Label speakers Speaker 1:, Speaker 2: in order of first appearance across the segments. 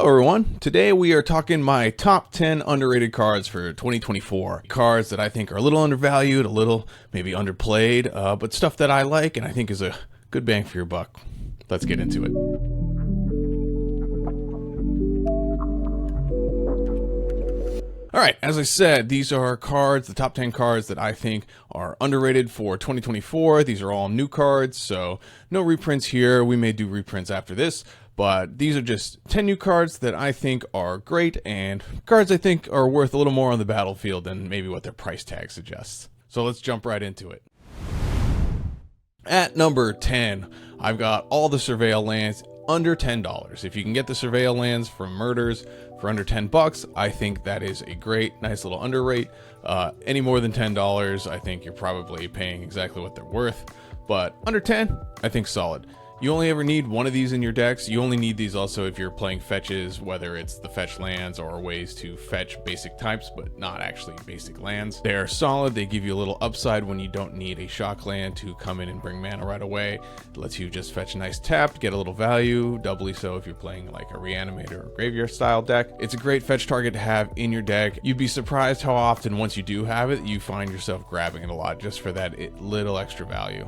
Speaker 1: Hello everyone, today we are talking my top 10 underrated cards for 2024. Cards that I think are a little undervalued, a little maybe underplayed, but stuff that I like and I think is a good bang for your buck. Let's get into it. Alright, as I said, these are cards, the top 10 cards that I think are underrated for 2024. These are all new cards, so no reprints here. We may do reprints after this. But these are just 10 new cards that I think are great and cards I think are worth a little more on the battlefield than maybe what their price tag suggests. So let's jump right into it. At number 10, I've got all the Surveil lands under $10. If you can get the Surveil lands from Murders for under 10 bucks, I think that is a great, nice little underrate. Any more than $10, I think you're probably paying exactly what they're worth. But under 10, I think solid. You only ever need one of these in your decks. You only need these also if you're playing fetches, whether it's the fetch lands or ways to fetch basic types, but not actually basic lands. They're solid. They give you a little upside when you don't need a shock land to come in and bring mana right away. It lets you just fetch a nice tap, get a little value, doubly so if you're playing like a reanimator or graveyard style deck. It's a great fetch target to have in your deck. You'd be surprised how often once you do have it, you find yourself grabbing it a lot just for that little extra value.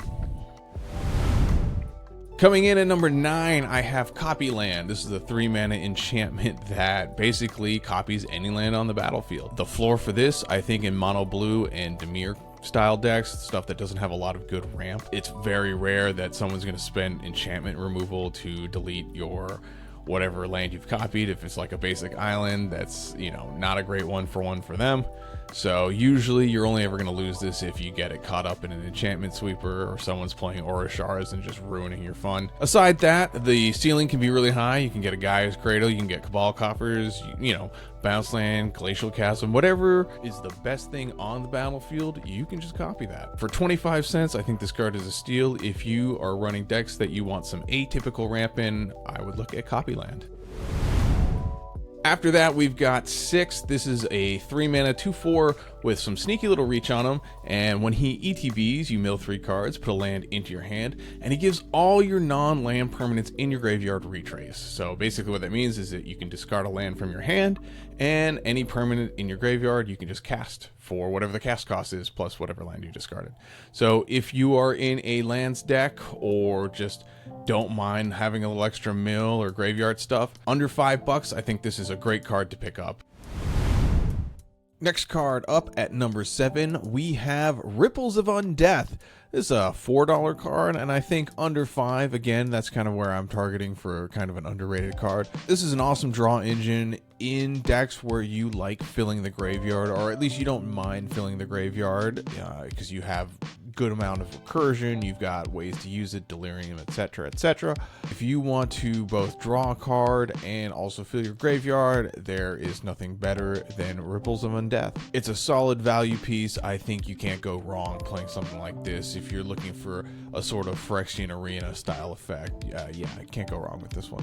Speaker 1: Coming in at number 9, I have Copy Land. This is a 3-mana enchantment that basically copies any land on the battlefield. The floor for this, I think in mono blue and Dimir style decks, stuff that doesn't have a lot of good ramp, it's very rare that someone's going to spend enchantment removal to delete your whatever land you've copied. If it's like a basic island, that's, you know, not a great one for them. So usually you're only ever going to lose this if you get it caught up in an enchantment sweeper or someone's playing Aura Shards and just ruining your fun. Aside that, the ceiling can be really high. You can get a Gaia's Cradle, you can get Cabal Coffers, you know, Bounce Land, Glacial Chasm, whatever is the best thing on the battlefield, you can just copy that. For 25 cents, I think this card is a steal. If you are running decks that you want some atypical ramp in, I would look at Copy Land. After that, we've got 6. This is a 3-mana 2/4 with some sneaky little reach on him, and when he ETBs, you mill 3 cards, put a land into your hand, and he gives all your non-land permanents in your graveyard retrace. So basically what that means is that you can discard a land from your hand, and any permanent in your graveyard you can just cast for whatever the cast cost is plus whatever land you discarded. So if you are in a lands deck or just don't mind having a little extra mill or graveyard stuff, under $5, I think this is a great card to pick up. Next card up at number 7, we have Ripples of Undeath. This is a $4 card, and I think under 5, again, that's kind of where I'm targeting for kind of an underrated card. This is an awesome draw engine in decks where you like filling the graveyard, or at least you don't mind filling the graveyard, because you have good amount of recursion, you've got ways to use it, delirium, etc, etc. If you want to both draw a card and also fill your graveyard, there is nothing better than Ripples of Undeath. It's a solid value piece. I think you can't go wrong playing something like this if you're looking for a sort of Phyrexian Arena style effect. Yeah, I can't go wrong with this one.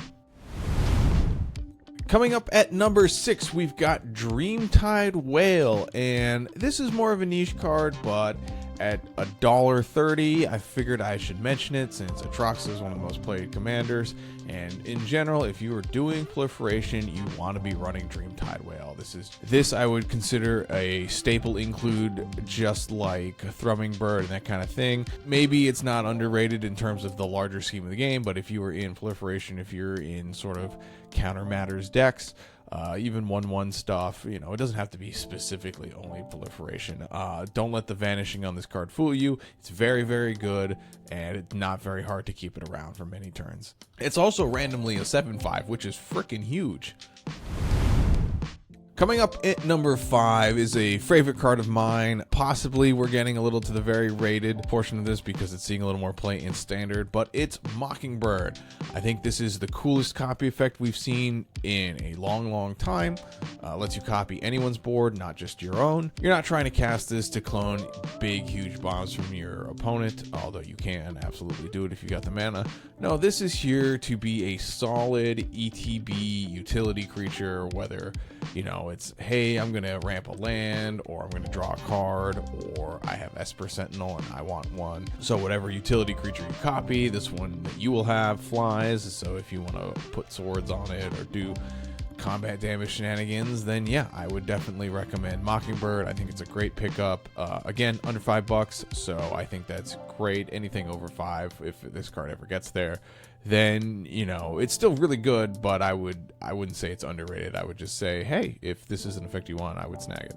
Speaker 1: Coming up at number 6, we've got Dreamtide Whale, and this is more of a niche card, but at $1.30, I figured I should mention it since Atraxa is one of the most played commanders, and in general, if you are doing proliferation, you want to be running Dreamtide Whale. This I would consider a staple include, just like Thrumming Bird and that kind of thing. Maybe it's not underrated in terms of the larger scheme of the game, but if you are in proliferation, if you're in sort of counter matters decks, even 1/1 stuff, you know, it doesn't have to be specifically only proliferation. Don't let the vanishing on this card fool you. It's very, very good, and it's not very hard to keep it around for many turns. It's also randomly a 7/5, which is freaking huge. Coming up at number 5 is a favorite card of mine. Possibly we're getting a little to the very rated portion of this because it's seeing a little more play in standard, but it's Mockingbird. I think this is the coolest copy effect we've seen in a long time. Lets you copy anyone's board, not just your own. You're not trying to cast this to clone big, huge bombs from your opponent, although you can absolutely do it if you got the mana. No, this is here to be a solid ETB utility creature, whether, you know, it's, hey, I'm going to ramp a land, or I'm going to draw a card, or I have Esper Sentinel and I want one. So whatever utility creature you copy, this one that you will have flies. So if you want to put swords on it or do combat damage shenanigans, then yeah, I would definitely recommend Mockingbird. I think it's a great pickup. Again, under $5, so I think that's great. Anything over 5, if this card ever gets there, then you know it's still really good. But I wouldn't say it's underrated. I would just say, hey, if this is an effect you want, I would snag it.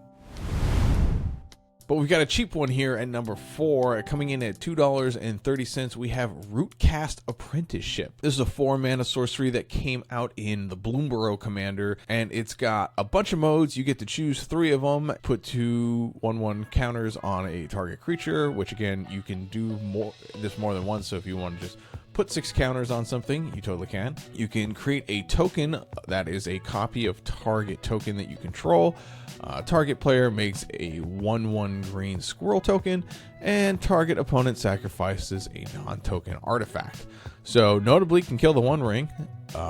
Speaker 1: But we've got a cheap one here at number 4, coming in at $2.30. We have Rootcast Apprenticeship. This is a 4-mana sorcery that came out in the Bloomborough Commander, and it's got a bunch of modes. You get to choose 3 of them. Put 2 1/1 counters on a target creature, which again, you can do more than once. So if you want to just put 6 counters on something, you totally can. You can create a token that is a copy of target token that you control. Target player makes a 1/1 green squirrel token, and target opponent sacrifices a non-token artifact. So notably can kill the One Ring,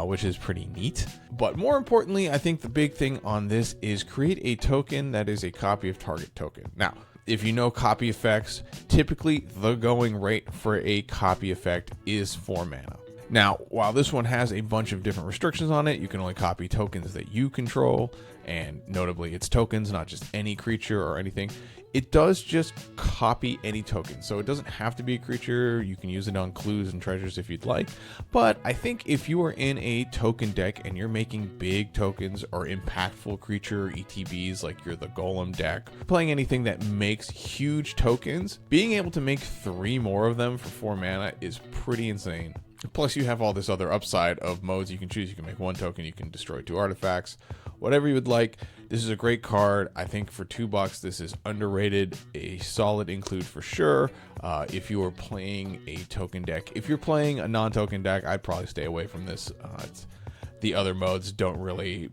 Speaker 1: which is pretty neat. But more importantly, I think the big thing on this is create a token that is a copy of target token. Now, if you know copy effects, typically the going rate for a copy effect is 4 mana. Now, while this one has a bunch of different restrictions on it, you can only copy tokens that you control, and notably it's tokens, not just any creature or anything. It does just copy any token, so it doesn't have to be a creature. You can use it on clues and treasures if you'd like, but I think if you are in a token deck and you're making big tokens or impactful creature ETBs, like you're the Golem deck, playing anything that makes huge tokens, being able to make 3 more of them for 4 mana is pretty insane. Plus you have all this other upside of modes you can choose. You can make 1 token, you can destroy 2 artifacts, whatever you would like. This is a great card. I think for $2 this is underrated, a solid include for sure. If you are playing a token deck. If you're playing a non-token deck, I'd probably stay away from this. The other modes don't really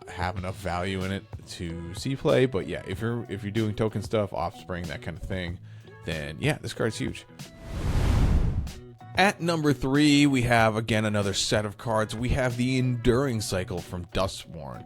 Speaker 1: have enough value in it to see play, but yeah, if you're doing token stuff, Offspring, that kind of thing, then yeah, this card's huge. At number 3, we have, again, another set of cards. We have the Enduring Cycle from Dustborn.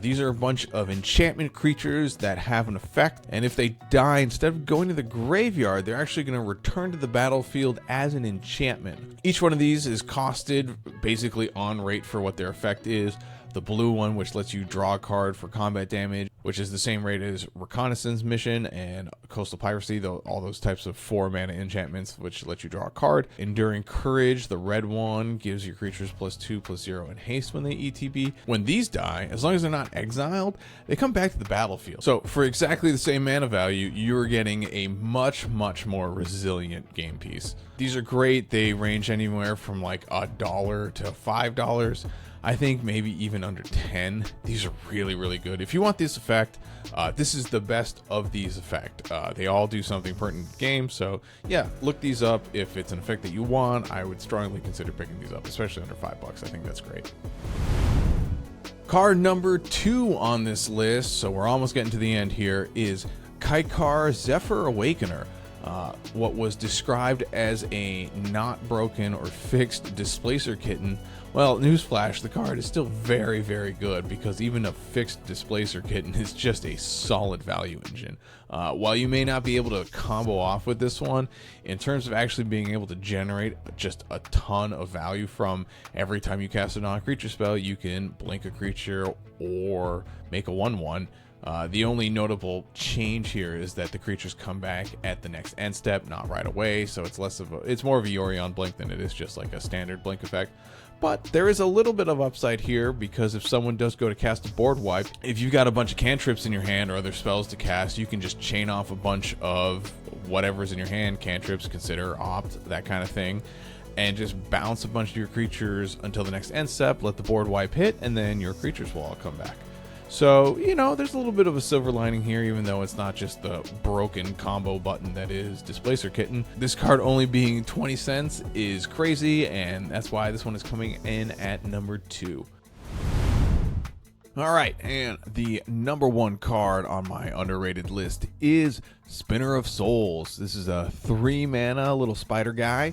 Speaker 1: These are a bunch of enchantment creatures that have an effect, and if they die, instead of going to the graveyard, they're actually going to return to the battlefield as an enchantment. Each one of these is costed basically on rate for what their effect is. The blue one, which lets you draw a card for combat damage, which is the same rate as Reconnaissance Mission and Coastal Piracy, all those types of 4-mana enchantments, which let you draw a card. Enduring Courage, the red one, gives your creatures +2/+0 in haste when they ETB. When these die, as long as they're not exiled, they come back to the battlefield. So for exactly the same mana value, you're getting a much, much more resilient game piece. These are great. They range anywhere from like $1 to $5. I think maybe even under 10. These are really, really good. If you want this effect, this is the best of these effect. They all do something pertinent to the game, so yeah, look these up. If it's an effect that you want, I would strongly consider picking these up, especially under $5. I think that's great. Card number 2 on this list, so we're almost getting to the end here, is Kykar Zephyr Awakener. What was described as a not broken or fixed displacer kitten. Well, newsflash, the card is still very, very good, because even a fixed displacer kitten is just a solid value engine. While you may not be able to combo off with this one, in terms of actually being able to generate just a ton of value from every time you cast a non-creature spell, you can blink a creature or make a 1/1. The only notable change here is that the creatures come back at the next end step, not right away, so it's more of a Yorion blink than it is just like a standard blink effect. But there is a little bit of upside here, because if someone does go to cast a board wipe, if you've got a bunch of cantrips in your hand or other spells to cast, you can just chain off a bunch of whatever's in your hand, cantrips, consider, opt, that kind of thing, and just bounce a bunch of your creatures until the next end step, let the board wipe hit, and then your creatures will all come back. So, you know, there's a little bit of a silver lining here, even though it's not just the broken combo button that is Displacer Kitten. This card only being 20 cents is crazy, and that's why this one is coming in at number 2. All right, and the number 1 card on my underrated list is Spinner of Souls. This is a 3-mana little spider guy.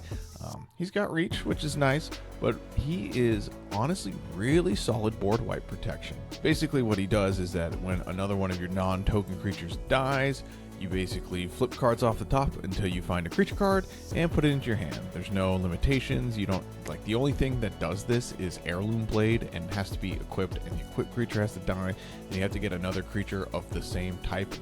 Speaker 1: He's got reach, which is nice, but he is honestly really solid board wipe protection. Basically what he does is that when another one of your non-token creatures dies, You basically flip cards off the top until you find a creature card and put it into your hand. There's no limitations. You don't like, the only thing that does this is Heirloom Blade, and it has to be equipped, and the equipped creature has to die, and you have to get another creature of the same type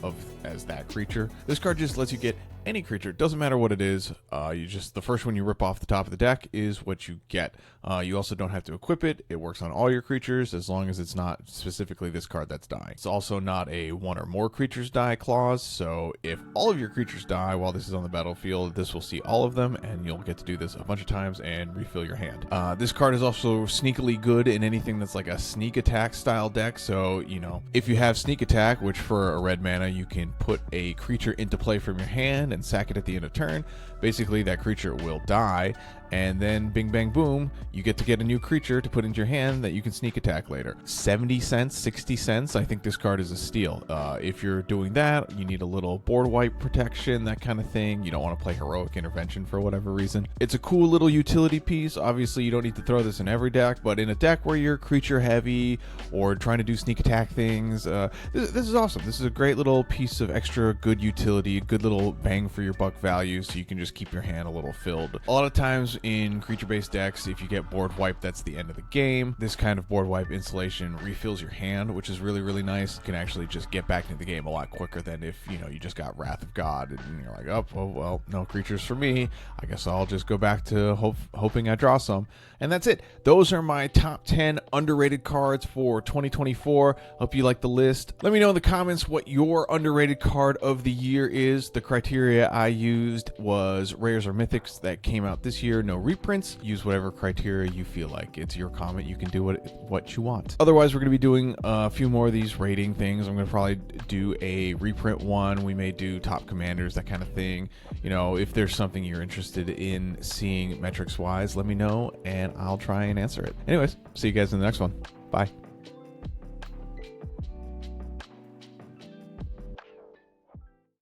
Speaker 1: as that creature. This card just lets you get any creature, doesn't matter what it is. The first one you rip off the top of the deck is what you get. You also don't have to equip it. It works on all your creatures as long as it's not specifically this card that's dying. It's also not a one or more creatures die clause, so if all of your creatures die while this is on the battlefield, this will see all of them, and you'll get to do this a bunch of times and refill your hand. This card is also sneakily good in anything that's like a sneak attack style deck, so you know, if you have sneak attack, which for a red mana you can put a creature into play from your hand and sack it at the end of turn, basically that creature will die, and then bing bang boom, you get to get a new creature to put into your hand that you can sneak attack later. 70 cents, 60 cents, I think this card is a steal. If you're doing that, you need a little board wipe protection, that kind of thing. You don't want to play heroic intervention for whatever reason. It's a cool little utility piece. Obviously you don't need to throw this in every deck, but in a deck where you're creature heavy or trying to do sneak attack things, this is awesome. This is a great little piece of extra good utility, good little bang for your buck value, so you can just keep your hand a little filled. A lot of times in creature-based decks, if you get board wipe, that's the end of the game. This kind of board wipe installation refills your hand, which is really, really nice. You can actually just get back into the game a lot quicker than if, you know, you just got Wrath of God and you're like, oh, well, no creatures for me. I guess I'll just go back to hoping I draw some. And that's it. Those are my top 10 underrated cards for 2024. Hope you like the list. Let me know in the comments what your underrated card of the year is. The criteria I used was rares or mythics that came out this year. No reprints. Use whatever criteria you feel like. It's your comment. You can do what you want. Otherwise, we're going to be doing a few more of these rating things. I'm going to probably do a reprint one. We may do top commanders, that kind of thing. You know, if there's something you're interested in seeing metrics wise, let me know and I'll try and answer it. Anyways, see you guys in the next one. Bye.